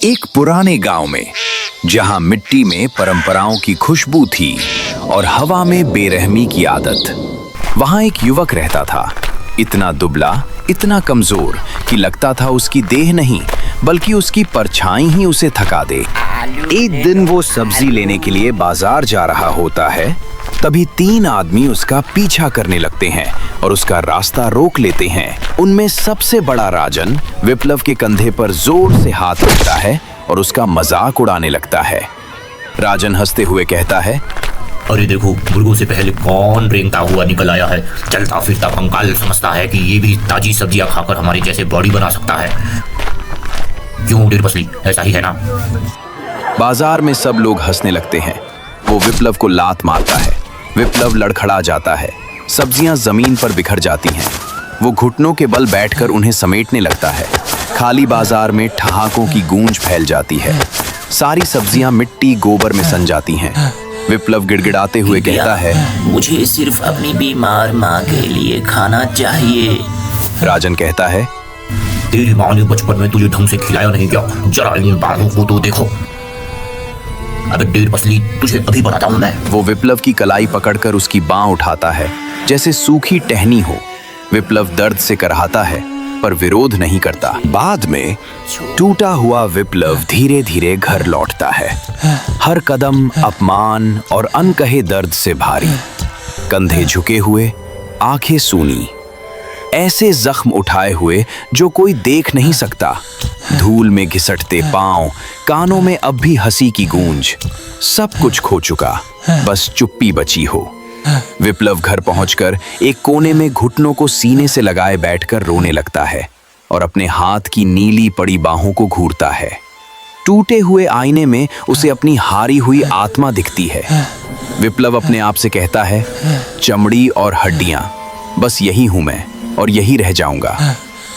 एक पुराने गांव में, जहां मिट्टी में परंपराओं की खुशबू थी और हवा में बेरहमी की आदत, वहां एक युवक रहता था। इतना दुबला, इतना कमजोर कि लगता था उसकी देह नहीं बल्कि उसकी परछाई ही उसे थका दे। एक दिन वो सब्जी लेने के लिए बाजार जा रहा होता है, तभी 3 आदमी उसका पीछा करने लगते हैं और उसका रास्ता रोक लेते हैं। उनमें सबसे बड़ा राजन विप्लव के कंधे पर जोर से हाथ रखता है और उसका मजाक उड़ाने लगता है। राजन हंसते हुए कहता है, अरे देखो, मुर्गों से पहले कौन रेंगता हुआ निकल आया है। चलता फिरता कंकाल समझता है कि ये भी ताजी सब्जियां खाकर हमारे जैसे बॉडी बना सकता है। क्यों डेढ़ पसली, ऐसा ही है ना? बाजार में सब लोग हंसने लगते हैं। वो विप्लव को लात मारता है। विप्लव लड़खड़ा जाता है। सब्जियां जमीन पर बिखर जाती हैं। वो घुटनों के बल बैठकर उन्हें समेटने लगता है। खाली बाजार में ठहाकों की गूंज फैल जाती है। सारी सब्जियां मिट्टी गोबर में सन जाती हैं। विप्लव गिड़गिड़ाते हुए कहता है, मुझे सिर्फ अपनी बीमार माँ के लिए खाना चाहिए। राजन कहता है, तेरी माँ ने बचपन में तुझे ढंग से खिलाया नहीं क्या? जरा इन बालों को तो देखो। अबे डेढ़ पसली, तुझे अभी बताता हूँ मैं। वो विप्लव की कलाई पकड़कर उसकी बाँह उठाता है जैसे सूखी टहनी हो। विप्लव दर्द से करहाता है पर विरोध नहीं करता। बाद में टूटा हुआ विप्लव धीरे धीरे घर लौटता है। हर कदम अपमान और अनकहे दर्द से भारी, कंधे झुके हुए, आंखें सूनी, ऐसे जख्म उठाए हुए जो कोई देख नहीं सकता। धूल में घिसटते पांव, कानों में अब भी हंसी की गूंज। सब कुछ खो चुका, बस चुप्पी बची हो। विप्लव घर पहुंचकर एक कोने में घुटनों को सीने से लगाए बैठकर रोने लगता है और अपने हाथ की नीली पड़ी बाहों को घूरता है। टूटे हुए आईने में उसे अपनी हारी हुई आत्मा दिखती है। विप्लव अपने आप से कहता है, चमड़ी और हड्डियां, बस यही हूं मैं और यही रह जाऊंगा।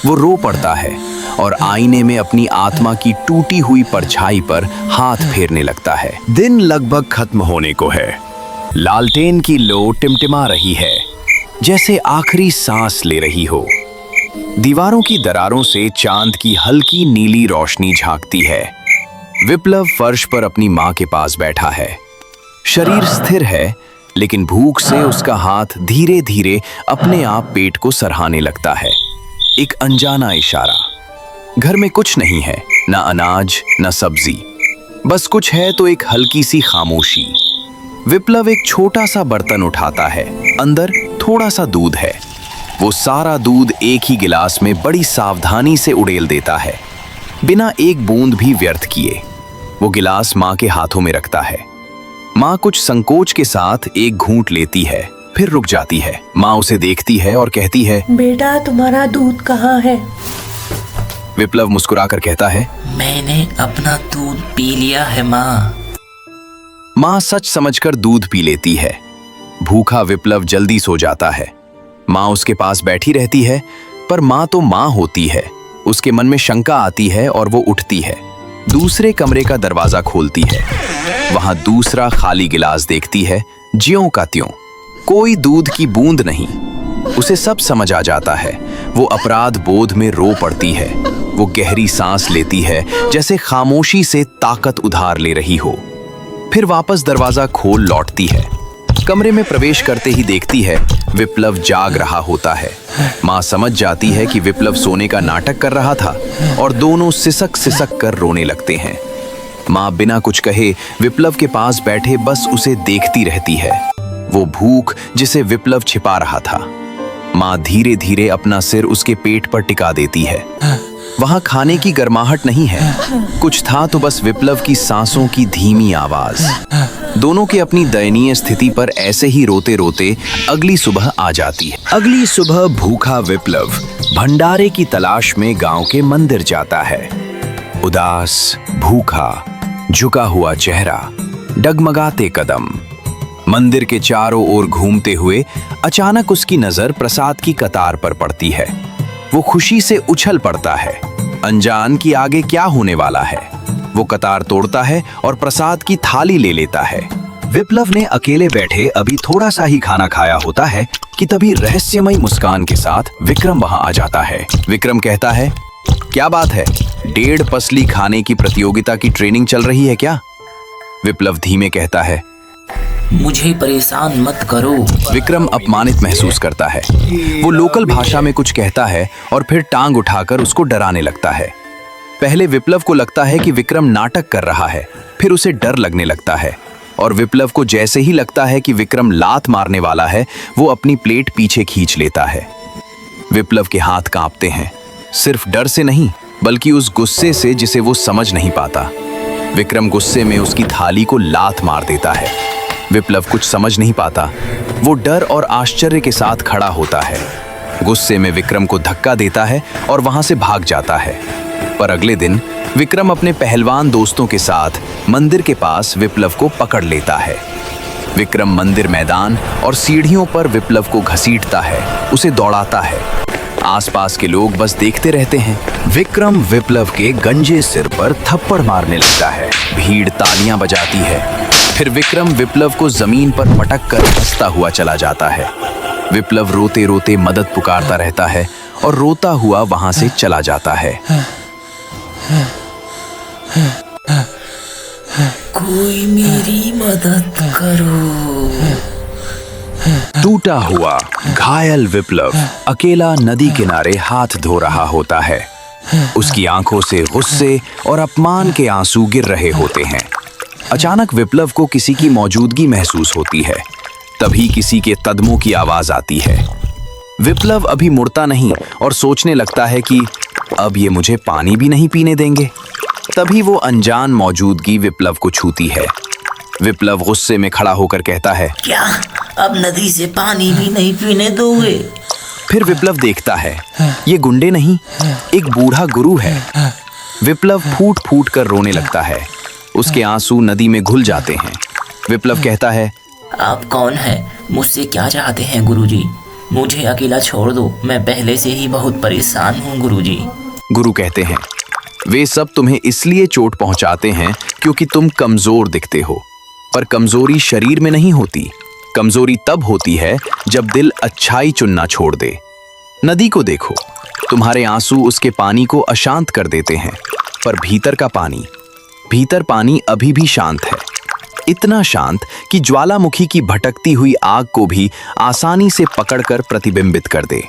वो रो पड़ता है और आईने में अपनी आत्मा की टूटी हुई परछाई पर हाथ फेरने लगता है। दिन लगभग खत्म होने को है। लालटेन की लो टिमटिमा रही है, जैसे आखिरी सांस ले रही हो। दीवारों की दरारों से चांद की हल्की नीली रोशनी झांकती है। विप्लव फर्श पर अपनी माँ के पास बैठा है। शरीर स्थिर है, लेकिन भूख से उसका हाथ धीरे धीरे अपने आप पेट को सरहाने लगता है। एक अनजाना इशारा। घर में कुछ नहीं है, ना अनाज ना सब्जी, बस कुछ है तो एक हल्की सी खामोशी। विप्लव एक छोटा सा बर्तन उठाता है। अंदर थोड़ा सा दूध है। वो सारा दूध एक ही गिलास में बड़ी सावधानी से उड़ेल देता है, बिना एक बूंद भी व्यर्थ किए। वो गिलास माँ के हाथों में रखता है। माँ कुछ संकोच के साथ एक घूंट लेती है, फिर रुक जाती है। माँ उसे देखती है और कहती है, बेटा तुम्हारा दूध कहाँ है? विप्लव मुस्कुराकर कहता है, मैंने अपना दूध पी लिया है माँ। माँ सच समझकर दूध पी लेती है। भूखा विप्लव जल्दी सो जाता है। माँ उसके पास बैठी रहती है, पर माँ तो माँ होती है। उसके मन में शंका आती है और वो उठती है। दूसरे कमरे का दरवाजा खोलती है। वहां दूसरा खाली गिलास देखती है, ज्यों का त्यों, कोई दूध की बूंद नहीं। उसे सब समझ आ जाता है। वो अपराध बोध में रो पड़ती है। वो गहरी सांस लेती है, जैसे खामोशी से ताकत उधार ले रही हो। फिर वापस दरवाजा खोल लौटती है। कमरे में प्रवेश करते ही देखती है विप्लव जाग रहा होता है। माँ समझ जाती है कि विप्लव सोने का नाटक कर रहा था और दोनों सिसक सिसक कर रोने लगते हैं। माँ बिना कुछ कहे विप्लव के पास बैठे बस उसे देखती रहती है। वो भूख जिसे विप्लव छिपा रहा था। माँ धीरे धीरे अपना सिर उसके पेट पर टिका देती है। वहां खाने की गर्माहट नहीं है, कुछ था तो बस विप्लव की सांसों की धीमी आवाज। दोनों के अपनी दयनीय स्थिति पर ऐसे ही रोते रोते अगली सुबह आ जाती है। अगली सुबह भूखा विप्लव भंडारे की तलाश में गांव के मंदिर जाता है। उदास, भूखा, झुका हुआ चेहरा, डगमगाते कदम। मंदिर के चारों ओर घूमते हुए अचानक उसकी नजर प्रसाद की कतार पर पड़ती है। वो खुशी से उछल पड़ता है, अनजान कि आगे क्या होने वाला है। वो कतार तोड़ता है और प्रसाद की थाली ले लेता है। विप्लव ने अकेले बैठे अभी थोड़ा सा ही खाना खाया होता है कि तभी रहस्यमयी मुस्कान के साथ विक्रम वहां आ जाता है। विक्रम कहता है, क्या बात है, 1.5 पसली खाने की प्रतियोगिता की ट्रेनिंग चल रही है क्या? विप्लव धीमे कहता है। मुझे परेशान मत करो। विक्रम अपमानित महसूस करता है। वो लोकल भाषा में कुछ कहता है और फिर टांग उठाकर उसको डराने लगता है। पहले विप्लव को लगता है कि विक्रम नाटक कर रहा है, फिर उसे डर लगने लगता है और विप्लव को जैसे ही लगता है कि विक्रम लात मारने वाला है, वो अपनी प्लेट पीछे खींच लेता है। विप्लव के हाथ कांपते हैं, सिर्फ डर से नहीं बल्कि उस गुस्से से जिसे वो समझ नहीं पाता। विक्रम गुस्से में उसकी थाली को लात मार देता है। विप्लव कुछ समझ नहीं पाता। वो डर और आश्चर्य के साथ खड़ा होता है। गुस्से में विक्रम को धक्का देता है और वहां से भाग जाता है। पर अगले दिन विक्रम अपने पहलवान दोस्तों के साथ मंदिर के पास विप्लव को पकड़ लेता है। विक्रम मंदिर मैदान और सीढ़ियों पर विप्लव को घसीटता है, उसे दौड़ाता है। आसपास के लोग बस देखते रहते हैं। विक्रम विप्लव के गंजे सिर पर थप्पड़ मारने लगता है। भीड़ तालियां बजाती है। फिर विक्रम विप्लव को जमीन पर पटक कर हंसता हुआ चला जाता है। विप्लव रोते रोते मदद पुकारता रहता है और रोता हुआ वहां से चला जाता है। कोई मेरी मदद करो। टूटा हुआ घायल विप्लव अकेला नदी किनारे हाथ धो रहा होता है। उसकी आंखों से गुस्से और अपमान के आंसू गिर रहे होते हैं। अचानक विप्लव को किसी की मौजूदगी महसूस होती है। तभी किसी के कदमों की आवाज आती है। विप्लव अभी मुड़ता नहीं और सोचने लगता है कि अब ये मुझे पानी भी नहीं पीने देंगे। तभी वो अनजान मौजूदगी विप्लव को छूती है। विप्लव गुस्से में खड़ा होकर कहता है, क्या अब नदी से पानी भी नहीं पीने दोगे? फिर विप्लव देखता है, ये गुंडे नहीं, एक बूढ़ा गुरु है। विप्लव फूट फूट कर रोने लगता है। उसके आंसू नदी में घुल जाते हैं। विप्लव कहता है, आप कौन हैं? मुझसे क्या चाहते हैं गुरुजी? मुझे अकेला छोड़ दो, मैं पहले से ही बहुत परेशान हूँ गुरुजी। गुरु कहते हैं, वे सब तुम्हें इसलिए चोट पहुंचाते हैं क्योंकि तुम कमजोर दिखते हो। पर कमजोरी शरीर में नहीं होती। कमजोरी तब होती है जब दिल अच्छाई चुनना छोड़ दे। नदी को देखो, तुम्हारे आंसू उसके पानी को अशांत कर देते हैं, पर भीतर पानी अभी भी शांत है। इतना शांत कि ज्वालामुखी की भटकती हुई आग को भी आसानी से पकड़कर प्रतिबिंबित कर दे।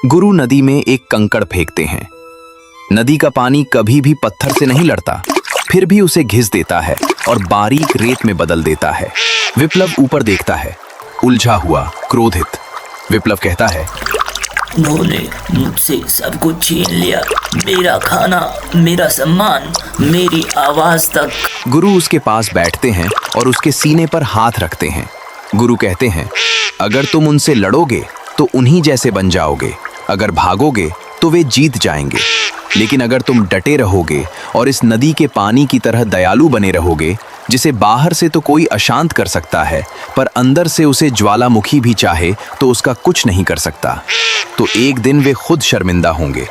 गुरु नदी में एक कंकड़ फेंकते हैं। नदी का पानी कभी भी पत्थर से नहीं लड़ता, फिर भी उसे घिस देता है और बारीक रेत में बदल देता है। विप्लव ऊपर देखता है, उलझा हुआ, क्रोधित। विप्लव कहता है, उन्होंने मुझसे सब कुछ छीन लिया, मेरा खाना, मेरा सम्मान, मेरी आवाज तक। गुरु उसके पास बैठते हैं और उसके सीने पर हाथ रखते हैं। गुरु कहते हैं, अगर तुम उनसे लड़ोगे तो उन्हीं जैसे बन जाओगे। अगर भागोगे तो वे जीत जाएंगे। लेकिन अगर तुम डटे रहोगे और इस नदी के पानी की तरह दयालु बने रहोगे, जिसे बाहर से तो कोई अशांत कर सकता है, पर अंदर से उसे ज्वालामुखी भी चाहे तो उसका कुछ नहीं कर सकता, तो एक दिन वे खुद शर्मिंदा होंगे।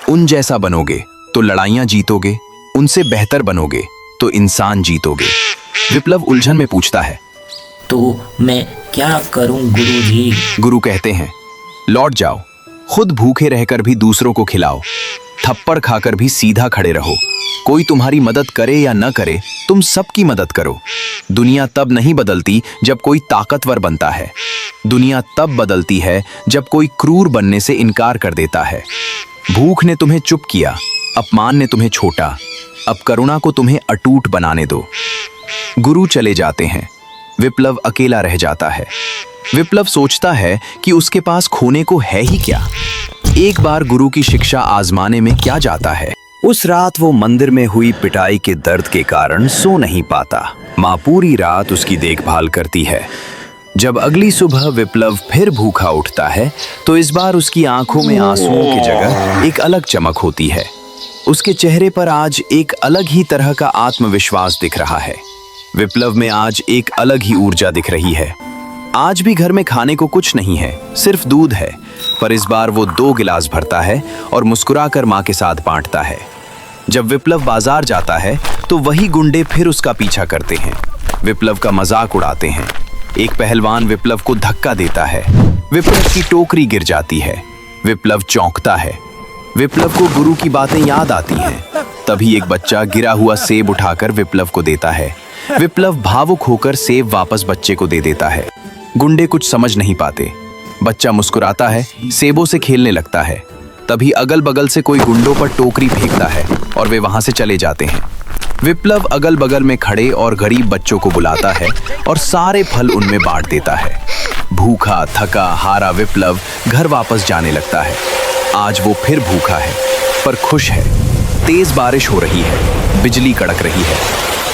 उन जैसा बनोगे तो लड़ाइयां जीतोगे, उनसे बेहतर बनोगे तो इंसान जीतोगे। विप्लव उलझन में पूछता है, तो मैं क्या करूं गुरुजी? गुरु कहते हैं, लौट जाओ, खुद भूखे रहकर भी दूसरों को खिलाओ, थप्पड़ खाकर भी सीधा खड़े रहो। कोई तुम्हारी मदद करे या न करे, तुम सबकी मदद करो। दुनिया तब नहीं बदलती जब कोई ताकतवर बनता है। दुनिया तब बदलती है जब कोई क्रूर बनने से इनकार कर देता है। भूख ने तुम्हें चुप किया, अपमान ने तुम्हें छोटा, अब करुणा को तुम्हें अटूट बनाने दो। गुरु चले जाते हैं, विप्लव अकेला रह जाता है। विप्लव सोचता है कि उसके पास खोने को है ही क्या। एक बार गुरु की शिक्षा आजमाने में क्या जाता है। उस रात वो मंदिर में हुई पिटाई के दर्द के कारण सो नहीं पाता। माँ पूरी रात उसकी देखभाल करती है। जब अगली सुबह विप्लव फिर भूखा उठता है तो इस बार उसकी आंखों में आंसुओं की जगह एक अलग चमक होती है। उसके चेहरे पर आज एक अलग ही तरह का आत्मविश्वास दिख रहा है। विप्लव में आज एक अलग ही ऊर्जा दिख रही है। आज भी घर में खाने को कुछ नहीं है, सिर्फ दूध है, पर इस बार वो 2 गिलास भरता है और मुस्कुराकर माँ के साथ बांटता है। जब विप्लव बाजार जाता है तो वही गुंडे फिर उसका पीछा करते हैं, विप्लव का मजाक उड़ाते हैं। एक पहलवान विप्लव को धक्का देता है, विप्लव की टोकरी गिर जाती है। विप्लव चौंकता है। विप्लव को गुरु की बातें याद आती हैं। तभी एक बच्चा गिरा हुआ सेब उठाकर विप्लव को देता है। विप्लव भावुक होकर सेब वापस बच्चे को दे देता है। गुंडे कुछ समझ नहीं पाते। बच्चा मुस्कुराता है, सेबों से खेलने लगता है। तभी अगल बगल से कोई गुंडों पर टोकरी फेंकता है और वे वहां से चले जाते हैं। विप्लव अगल बगल में खड़े और गरीब बच्चों को बुलाता है और सारे फल उनमें बांट देता है। भूखा थका हारा विप्लव घर वापस जाने लगता है। आज वो फिर भूखा है पर खुश है। तेज बारिश हो रही है, बिजली कड़क रही है।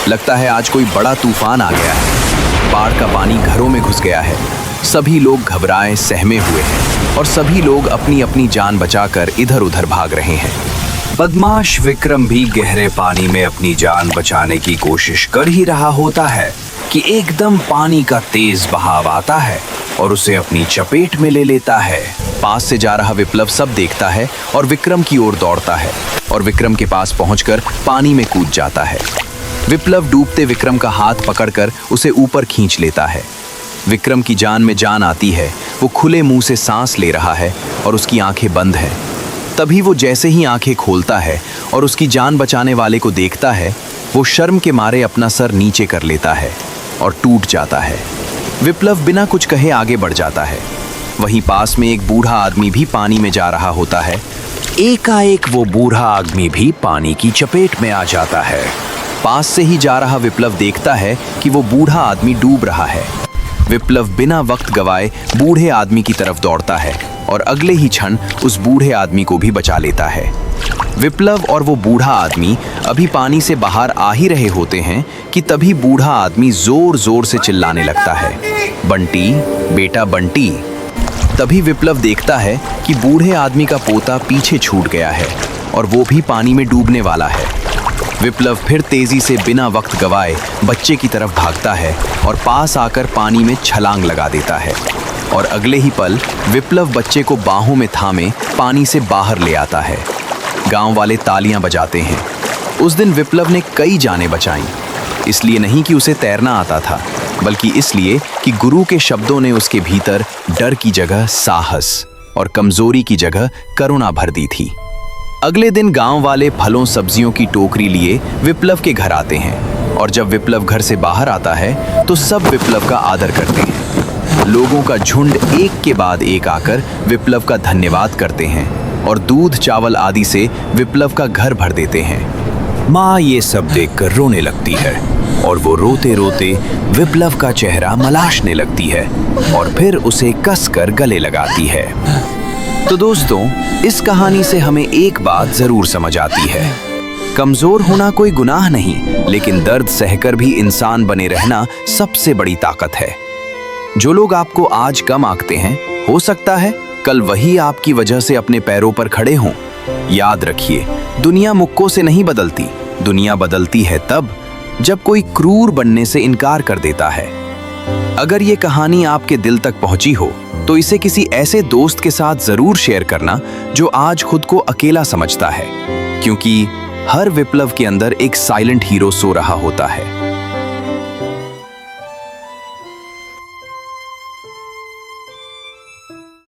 लगता है आज कोई बड़ा तूफान आ गया है। बाढ़ का पानी घरों में घुस गया है। सभी लोग घबराए सहमे हुए हैं और सभी लोग अपनी अपनी जान बचाकर इधर उधर भाग रहे हैं। बदमाश विक्रम भी गहरे पानी में अपनी जान बचाने की कोशिश कर ही रहा होता है कि एकदम पानी का तेज बहाव आता है और उसे अपनी चपेट में ले लेता है। पास से जा रहा विप्लव सब देखता है और विक्रम की ओर दौड़ता है और विक्रम के पास पहुंचकर पानी में कूद जाता है। विप्लव डूबते विक्रम का हाथ पकड़कर उसे ऊपर खींच लेता है। विक्रम की जान में जान आती है। वो खुले मुंह से सांस ले रहा है और उसकी आंखें बंद हैं। तभी वो जैसे ही आंखें खोलता है और उसकी जान बचाने वाले को देखता है, वो शर्म के मारे अपना सर नीचे कर लेता है और टूट जाता है। विप्लव बिना कुछ कहे आगे बढ़ जाता है। वहीं पास में एक बूढ़ा आदमी भी पानी में जा रहा होता है। एकाएक वो बूढ़ा आदमी भी पानी की चपेट में आ जाता है। पास से ही जा रहा विप्लव देखता है कि वो बूढ़ा आदमी डूब रहा है। विप्लव बिना वक्त गवाए बूढ़े आदमी की तरफ दौड़ता है और अगले ही क्षण उस बूढ़े आदमी को भी बचा लेता है। विप्लव और वो बूढ़ा आदमी अभी पानी से बाहर आ ही रहे होते हैं कि तभी बूढ़ा आदमी जोर जोर से चिल्लाने लगता है, बंटी, बेटा बंटी। तभी विप्लव देखता है कि बूढ़े आदमी का पोता पीछे छूट गया है और वो भी पानी में डूबने वाला है। विप्लव फिर तेजी से बिना वक्त गवाए बच्चे की तरफ भागता है और पास आकर पानी में छलांग लगा देता है और अगले ही पल विप्लव बच्चे को बाहों में थामे पानी से बाहर ले आता है। गांव वाले तालियां बजाते हैं। उस दिन विप्लव ने कई जानें बचाईं। इसलिए नहीं कि उसे तैरना आता था, बल्कि इसलिए कि गुरु के शब्दों ने उसके भीतर डर की जगह साहस और कमजोरी की जगह करुणा भर दी थी। अगले दिन गांव वाले फलों सब्जियों की टोकरी लिए विप्लव के घर आते हैं और जब विप्लव घर से बाहर आता है तो सब विप्लव का आदर करते हैं। लोगों का झुंड एक के बाद एक आकर विप्लव का धन्यवाद करते हैं और दूध चावल आदि से विप्लव का घर भर देते हैं। माँ ये सब देखकर रोने लगती है और वो रोते रोते विप्लव का चेहरा मलाशने लगती है और फिर उसे कसकर गले लगाती है। तो दोस्तों, इस कहानी से हमें एक बात जरूर समझ आती है, कमजोर होना कोई गुनाह नहीं, लेकिन दर्द सहकर भी इंसान बने रहना सबसे बड़ी ताकत है। जो लोग आपको आज कम आंकते हैं, हो सकता है कल वही आपकी वजह से अपने पैरों पर खड़े हों। याद रखिए, दुनिया मुक्कों से नहीं बदलती, दुनिया बदलती है तब जब कोई क्रूर बनने से इनकार कर देता है। अगर ये कहानी आपके दिल तक पहुंची हो तो इसे किसी ऐसे दोस्त के साथ जरूर शेयर करना जो आज खुद को अकेला समझता है, क्योंकि हर विप्लव के अंदर एक साइलेंट हीरो सो रहा होता है।